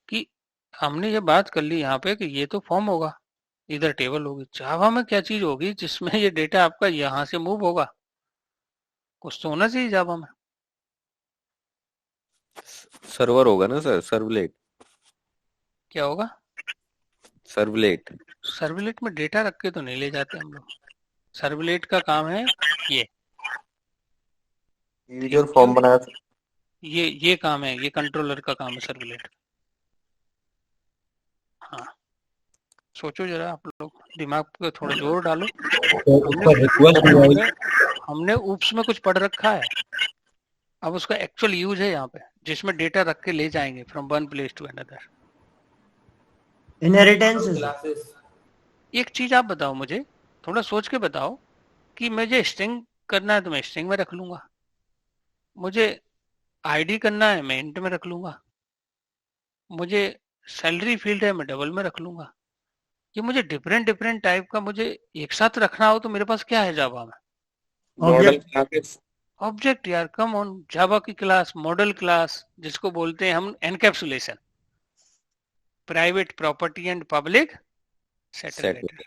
Speaker 1: कि हमने ये बात कर ली यहाँ पे कि ये तो फॉर्म होगा, इधर टेबल होगी। जावा में क्या चीज होगी जिसमें ये डेटा आपका यहाँ से मूव होगा? कुछ तो होना चाहिए जावा में।
Speaker 3: सर्वर होगा ना सर, सर्वलेट।
Speaker 1: क्या होगा?
Speaker 3: सर्वलेट।
Speaker 1: सर्वलेट में डेटा रख के तो नहीं ले जाते हम लोग। सर्वलेट का काम है ये
Speaker 2: यूजर फॉर्म बनाया था।
Speaker 1: ये काम है, ये कंट्रोलर का काम है सर्वलेट। हाँ सोचो जरा आप लोग, दिमाग पे थोड़ा जोर डालो। हमने ऊप्स में कुछ पढ़ रखा है, अब उसका एक्चुअल यूज है यहाँ पे जिसमें डेटा रख के ले जाएंगे from one place to another.
Speaker 6: Inheritance.
Speaker 1: एक चीज आप बताओ मुझे, थोड़ा सोच के बताओ कि मुझे स्ट्रिंग करना है तो मैं स्ट्रिंग में रख लूंगा, मुझे आईडी करना है मैं इंट में रख लूंगा, मुझे सैलरी फील्ड है मैं डबल में रख लूंगा। ये मुझे डिफरेंट डिफरेंट टाइप का मुझे एक साथ रखना हो तो मेरे पास क्या है जावा में? ऑब्जेक्ट यार, कम ऑन। जावा की क्लास, मॉडल क्लास जिसको बोलते हैं हम encapsulation, private property and public settlement.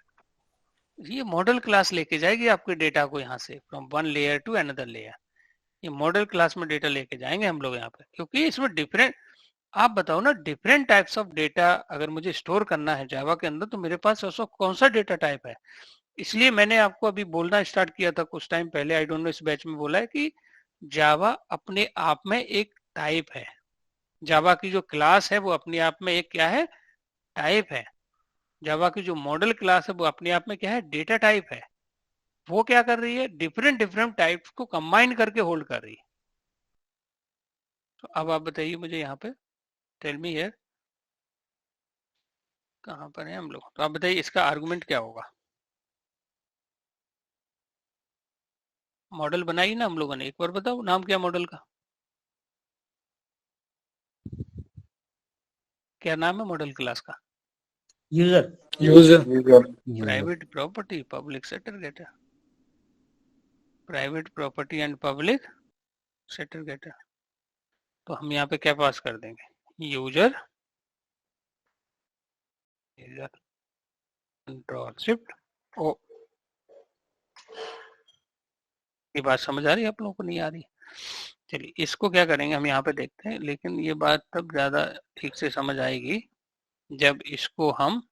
Speaker 1: ये मॉडल क्लास लेके जाएगी आपके डेटा को यहाँ से from one layer to another layer. ये मॉडल क्लास में डेटा लेके जाएंगे हम लोग यहाँ पे, क्योंकि इसमें डिफरेंट, आप बताओ ना, डिफरेंट टाइप्स ऑफ डेटा अगर मुझे स्टोर करना है जावा के अंदर तो मेरे पास उसका कौन सा डेटा टाइप है। इसलिए मैंने आपको अभी बोलना स्टार्ट किया था कुछ टाइम पहले, आई डोंट नो इस बैच में बोला है कि जावा अपने आप में एक टाइप है। जावा की जो क्लास है वो अपने आप में एक क्या है, टाइप है। जावा की जो मॉडल क्लास है वो अपने आप में क्या है, डेटा टाइप है। वो क्या कर रही है, डिफरेंट डिफरेंट टाइप्स को कंबाइन करके होल्ड कर रही है। तो अब आप बताइए मुझे यहाँ पे, टेल मी हियर, कहाँ पर है हम लोग? तो आप बताइए इसका आर्गुमेंट क्या होगा? मॉडल बनाई ना हम लोगों ने, एक बार बताओ नाम क्या मॉडल का, क्या नाम है मॉडल क्लास का?
Speaker 6: User.
Speaker 1: Private property public settlement, private property and public settlement. तो हम यहाँ पे क्या पास कर देंगे, यूजर कंट्रोल शिफ्ट ओ। ये बात समझ आ रही है आप लोगों को, नहीं आ रही? चलिए इसको क्या करेंगे हम यहाँ पे देखते हैं, लेकिन ये बात तब ज्यादा ठीक से समझ आएगी जब इसको हम,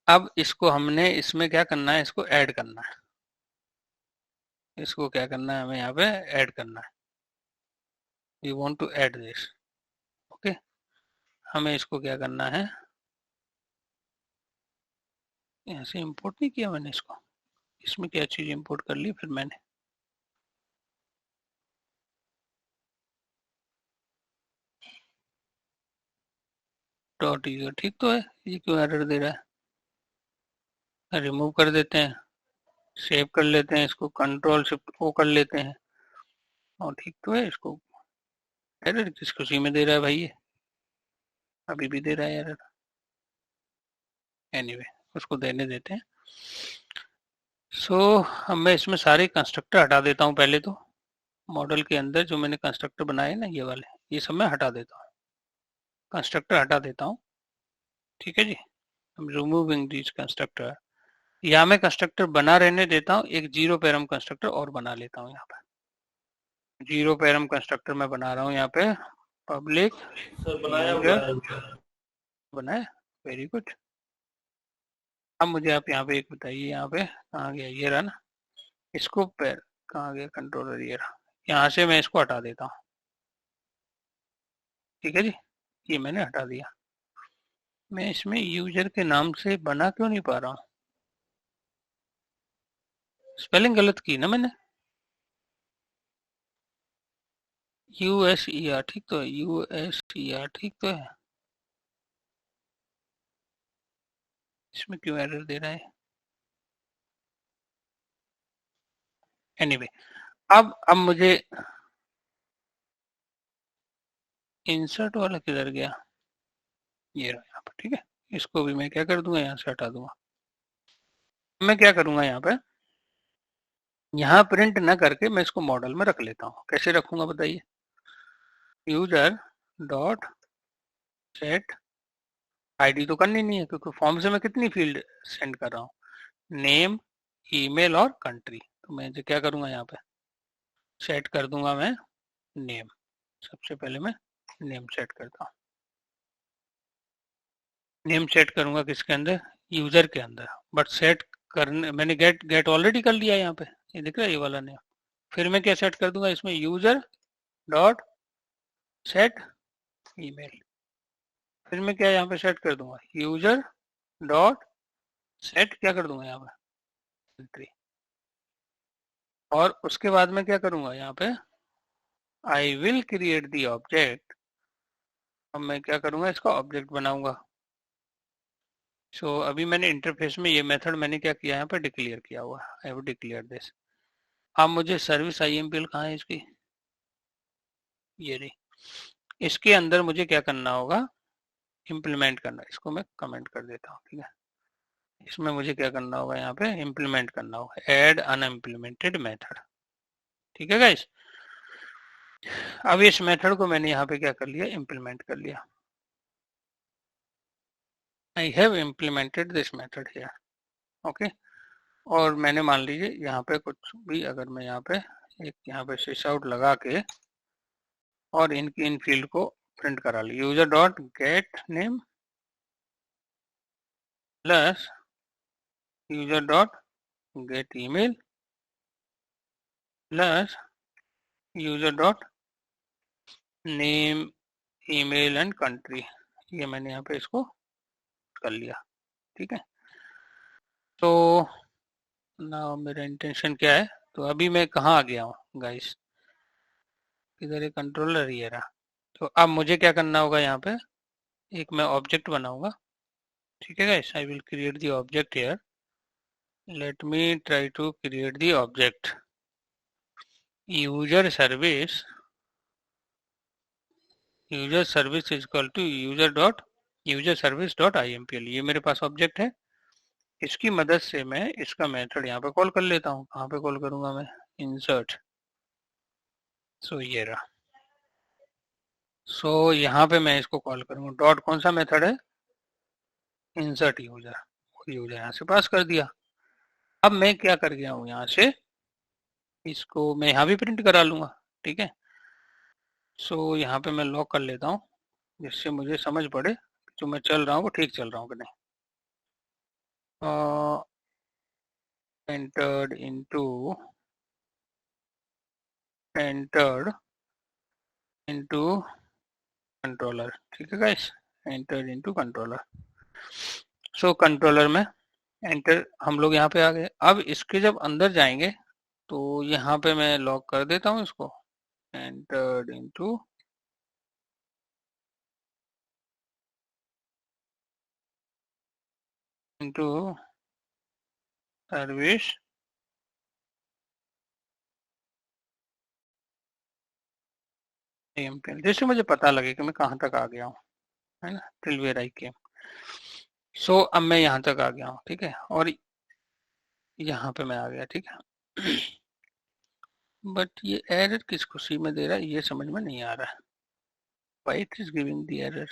Speaker 1: अब इसको हमने इसमें क्या करना है, इसको ऐड करना है। इसको क्या करना है, हमें यहाँ पे ऐड करना है। We want to add this, okay. हमें इसको क्या करना है, ऐसे इंपोर्ट नहीं किया मैंने इसको, इसमें क्या चीज इंपोर्ट कर ली फिर मैंने, डॉट यूजर, ठीक तो है, ये क्यों एरर दे रहा है, रिमूव कर देते हैं, सेव कर लेते हैं इसको, कंट्रोल शिफ्ट ओ कर लेते हैं, और ठीक तो है। इसको एरर किस खुशी में दे रहा है भाई, ये अभी भी दे रहा है एरर। एनीवे उसको देने देते हैं। सो अब मैं इसमें सारे कंस्ट्रक्टर हटा देता हूँ पहले तो, मॉडल के अंदर जो मैंने कंस्ट्रक्टर बनाए ना ये वाले, ये सब मैं हटा देता हूँ, कंस्ट्रक्टर हटा देता हूँ, ठीक है जी। रिमूविंग दिस कंस्ट्रक्टर, यहाँ मैं कंस्ट्रक्टर बना रहने देता हूँ, एक जीरो पैरम कंस्ट्रक्टर और बना लेता हूँ यहाँ पे, जीरो पैरम कंस्ट्रक्टर मैं बना रहा हूँ यहाँ पे, पब्लिक बनाया, वेरी गुड। अब मुझे आप यहाँ पे एक बताइए, यहाँ पे कहाँ गया, ये रहा ना, इसको पैर कहाँ गया, कंट्रोलर ये रहा, यहाँ से मैं इसको हटा देता हूँ, ठीक है जी, ये मैंने हटा दिया। मैं इसमें यूजर के नाम से बना क्यों नहीं पा रहा हूँ, स्पेलिंग गलत की ना मैंने, USER ठीक तो है, USER ठीक तो है, इसमें क्यों एरर दे रहा है। एनीवे अब मुझे इंसर्ट वाला किधर गया, ये रहा यहाँ पर, ठीक है। इसको भी मैं क्या कर दूंगा, यहाँ से हटा दूंगा। मैं क्या करूंगा यहाँ पे, यहाँ प्रिंट ना करके मैं इसको मॉडल में रख लेता हूँ। कैसे रखूंगा बताइए, यूजर डॉट सेट आईडी तो करनी नहीं है, क्योंकि फॉर्म से मैं कितनी फील्ड सेंड कर रहा हूँ, नेम, ईमेल और कंट्री। तो मैं क्या करूंगा, यहाँ पे सेट कर दूंगा मैं नेम, सबसे पहले मैं नेम सेट करता हूँ। नेम सेट करूंगा किसके अंदर, यूजर के अंदर, बट सेट करने मैंने गेट ऑलरेडी कर लिया यहाँ पे, ये दिख रहा है ये वाला नेम। फिर मैं क्या सेट कर दूंगा इसमें, यूजर डॉट सेट ईमेल, फिर मैं क्या यहाँ पे सेट कर दूंगा, यूजर डॉट सेट क्या कर दूंगा यहाँ पे कंट्री, और उसके बाद में क्या करूंगा यहाँ पे, आई विल क्रिएट दी ऑब्जेक्ट। अब मैं क्या करूंगा, इसका ऑब्जेक्ट बनाऊंगा। सो अभी मैंने इंटरफेस में ये मेथड मैंने क्या किया, यहाँ पे डिक्लेयर किया हुआ, आई हैव डिक्लेयर दिस। अब मुझे सर्विस IMPL कहाँ है इसकी, ये रही, इसके अंदर मुझे क्या करना होगा, इम्प्लीमेंट करना। इसको मैं कमेंट कर देता हूँ, ठीक है। इसमें मुझे क्या करना होगा, यहाँ पे इम्प्लीमेंट करना होगा, एड अनइम्प्लीमेंटेड मेथड, ठीक है गाइस। अब इस मेथड को मैंने यहाँ पे क्या कर लिया, इम्प्लीमेंट कर लिया। I have implemented this method here, okay. और मैंने मान लीजिए यहाँ पे कुछ भी, अगर मैं यहाँ पे एक यहाँ पे सिस आउट लगा के और इनकी इन फील्ड को प्रिंट करा ली, user dot get name plus user dot get email plus user dot name email and country, ये मैंने यहाँ पे इसको कर लिया, ठीक है। तो ना मेरा इंटेंशन क्या है, तो अभी मैं कहाँ आ गया हूँ गाइस, इधर एक कंट्रोलर ये रहा। तो अब मुझे क्या करना होगा, यहाँ पे एक मैं ऑब्जेक्ट बनाऊंगा, ठीक है guys. I will create the object here, let me try to create the object user service is equal to user service dot IMPL, ये मेरे पास ऑब्जेक्ट है। इसकी मदद से मैं इसका मेथड यहाँ पे कॉल कर लेता हूँ। कहाँ पे कॉल करूंगा मैं, इंसर्ट, सो ये रहा। सो यहाँ पे मैं इसको कॉल करूंगा, डॉट कौन सा मेथड है, इंसर्ट यूजर, यूजर यहाँ से पास कर दिया। अब मैं क्या कर गया हूँ, यहाँ से इसको मैं यहाँ भी प्रिंट करा लूंगा, ठीक है। सो यहाँ पे मैं लॉक कर लेता हूँ, जिससे मुझे समझ पड़े जो मैं चल रहा हूँ वो ठीक चल रहा हूँ कि नहीं। entered into कंट्रोलर, ठीक है गाइस, entered into कंट्रोलर। सो कंट्रोलर में एंटर, हम लोग यहाँ पे आ गए। अब इसके जब अंदर जाएंगे तो यहाँ पे मैं लॉक कर देता हूँ इसको, एंटर इनटू सर्विस AMPL, जैसे मुझे पता लगे कि मैं कहाँ तक आ गया हूँ, है ना, टिल वेयर आई केम। सो अब मैं यहाँ तक आ गया हूँ, ठीक है, और यहाँ पे मैं आ गया, ठीक है। बट ये एरर किस खुशी में दे रहा है ये समझ में नहीं आ रहा है, why it is giving the error.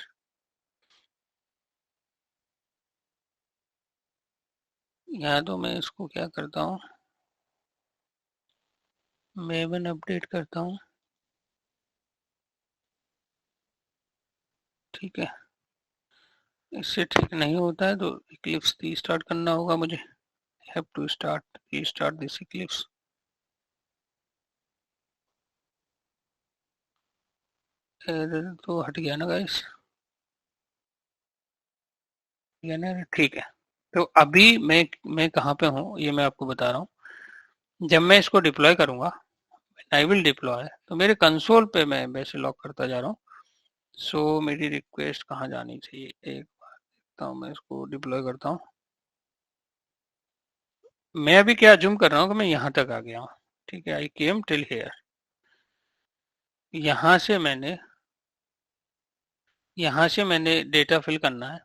Speaker 1: या तो मैं इसको क्या करता हूँ, मेवन अपडेट करता हूँ, ठीक है। इससे ठीक नहीं होता है तो इक्लिप्स रीस्टार्ट करना होगा मुझे, have to restart this Eclipse. Error तो हट गया ना गाइस, ठीक है। तो अभी मैं कहाँ पे हूँ ये मैं आपको बता रहा हूँ। जब मैं इसको डिप्लॉय करूंगा, आई विल डिप्लॉय, तो मेरे कंसोल पे मैं वैसे लॉक करता जा रहा हूँ। सो मेरी रिक्वेस्ट कहाँ जानी चाहिए, एक बार देखता हूँ, मैं इसको डिप्लॉय करता हूँ। मैं अभी क्या जूम कर रहा हूँ कि मैं यहाँ तक आ गया हूँ, ठीक है, आई केम टिल हेयर। यहाँ से मैंने डेटा फिल करना है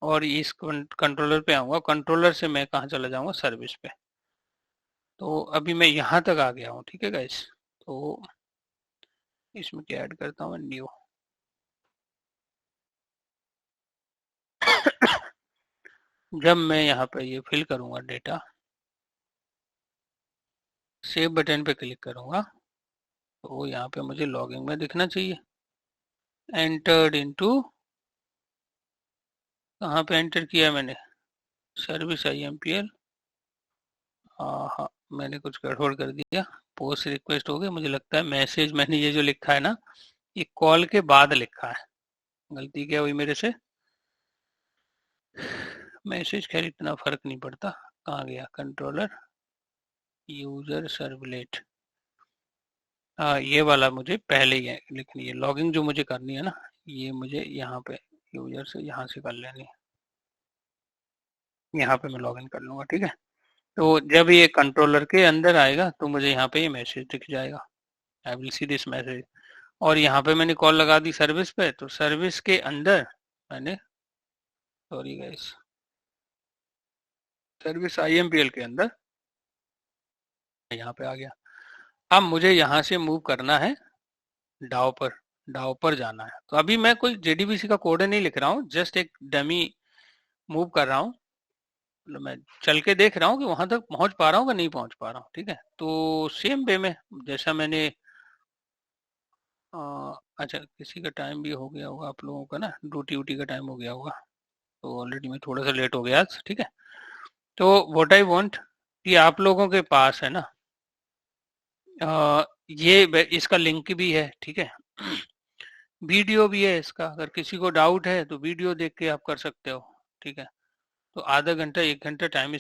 Speaker 1: और इस कंट्रोलर पे आऊंगा, कंट्रोलर से मैं कहाँ चला जाऊंगा, सर्विस पे। तो अभी मैं यहाँ तक आ गया हूँ, ठीक है गाइस। तो इसमें क्या ऐड करता हूँ, न्यू। जब मैं यहाँ पे ये फिल करूंगा डेटा, सेव बटन पे क्लिक करूंगा तो यहाँ पे मुझे लॉगिंग में दिखना चाहिए, एंटर्ड इनटू, कहाँ पे एंटर किया मैंने, सर्विस IMPL। हाँ, मैंने कुछ गड़बड़ कर दिया, पोस्ट रिक्वेस्ट हो गई, मुझे लगता है मैसेज मैंने ये जो लिखा है ना, ये कॉल के बाद लिखा है, गलती क्या हुई मेरे से। मैसेज खैर इतना फर्क नहीं पड़ता, कहाँ गया कंट्रोलर, यूजर सर्वलेट, ये वाला मुझे पहले ही लिखनी है, लॉगिंग जो मुझे करनी है ना, ये मुझे यहाँ पे यूजर से यहाँ से कर लेनी है, यहाँ पे मैं लॉगिन कर लूंगा, ठीक है। तो जब ये कंट्रोलर के अंदर आएगा तो मुझे यहाँ पे ये मैसेज दिख जाएगा, I will see this message. और यहाँ पे मैंने कॉल लगा दी सर्विस पे, तो सर्विस के अंदर मैंने, सॉरी गाइस, सर्विस IMPL के अंदर यहाँ पे आ गया। अब मुझे यहाँ से मूव करना है डाव पर, डाव पर जाना है। तो अभी मैं कोई JDBC का कोड नहीं लिख रहा हूँ, जस्ट एक डमी मूव कर रहा हूँ, मतलब मैं चल के देख रहा हूँ कि वहां तक पहुंच पा रहा हूँ कि नहीं पहुंच पा रहा हूँ, ठीक है। तो सेम वे में जैसा मैंने अच्छा, किसी का टाइम भी हो गया होगा आप लोगों का ना, ड्यूटी व्यूटी का टाइम हो गया होगा, तो ऑलरेडी मैं थोड़ा सा लेट हो गया आज, ठीक है। तो व्हाट आई वांट कि आप लोगों के पास है ना, ये इसका लिंक भी है, ठीक है, वीडियो भी है इसका, अगर किसी को डाउट है तो वीडियो देख के आप कर सकते हो, ठीक है। तो आधा घंटा 1 घंटा टाइम